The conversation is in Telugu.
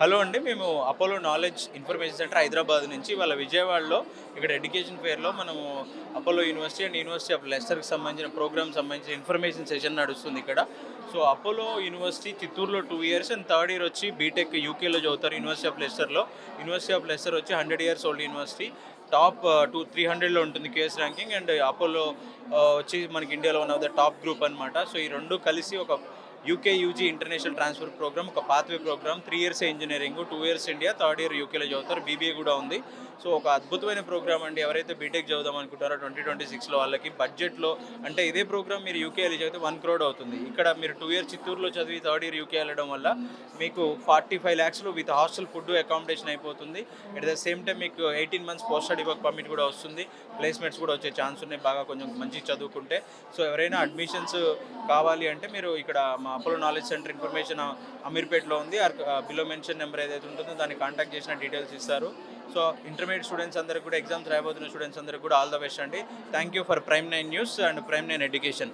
హలో అండి. మేము Apollo knowledge information centre Hyderabad నుంచి వాళ్ళ విజయవాడలో ఇక్కడ ఎడ్యుకేషన్ ఫెయిర్‌లో మనము Apollo university and university of లెస్టర్‌కి సంబంధించిన ప్రోగ్రామ్ సంబంధించిన ఇన్ఫర్మేషన్ సెషన్ నడుస్తుంది ఇక్కడ. సో, అపోలో యూనివర్సిటీ చిత్తూరులో 2 ఇయర్స్ అండ్ థర్డ్ ఇయర్ వచ్చి బీటెక్ యూకేలో చదువుతారు యూనివర్సిటీ ఆఫ్ లెస్టర్‌లో. యూనివర్సిటీ ఆఫ్ లెస్టర్ వచ్చి 100 ఇయర్స్ ఓల్డ్ యూనివర్సిటీ. టాప్ 300లో ఉంటుంది క్యూఎస్ ర్యాంకింగ్ అండ్ అపోలో వచ్చి మనకి ఇండియాలో one of the top group అనమాట. సో, ఈ 2 కలిసి ఒక UK UG international transfer programme, ఒక pathway programme. 3 years engineering, 2 years India, third year యూకేలో చదువుతారు. బీబీఏ కూడా ఉంది. సో, ఒక అద్భుతమైన ప్రోగ్రామ్ అండి. ఎవరైతే బీటెక్ చదువుదాం అనుకుంటారో 2026లో వాళ్ళకి బడ్జెట్లో, అంటే ఇదే ప్రోగ్రామ్ మీరు యూకే వెళ్ళి చదివితే 1 crore అవుతుంది. ఇక్కడ మీరు 2 ఇయర్స్ చిత్తూరులో చదివి థర్డ్ ఇయర్ యూకే వెళ్ళడం వల్ల మీకు 45 lakhsలో విత్ హాస్టల్, ఫుడ్, అకామిడేషన్ అయిపోతుంది. అట్ ద సేమ్ టైం మీకు 18 months post study work permit కూడా వస్తుంది. ప్లేస్మెంట్స్ కూడా వచ్చే ఛాన్స్ ఉన్నాయి బాగా కొంచెం మంచి చదువుకుంటే. సో, ఎవరైనా అడ్మిషన్స్ కావాలి అంటే మీరు ఇక్కడ మా అపోలో నాలెడ్జ్ సెంటర్ ఇన్ఫర్మేషన్ అమీర్పేట్లో ఉంది. బిలో మెన్షన్ నెంబర్ ఏదైతే ఉంటుందో దాన్ని కాంటాక్ట్ చేసిన డీటెయిల్స్ ఇస్తారు. సో, ఇంటర్మీడియట్ స్టూడెంట్స్ అందరికి కూడా, ఎగ్జామ్స్ రాయబోతున్న స్టూడెంట్స్ అందరికి కూడా ఆల్ ద బెస్ట్ అండి. Thank you for prime 9 news and prime 9 education.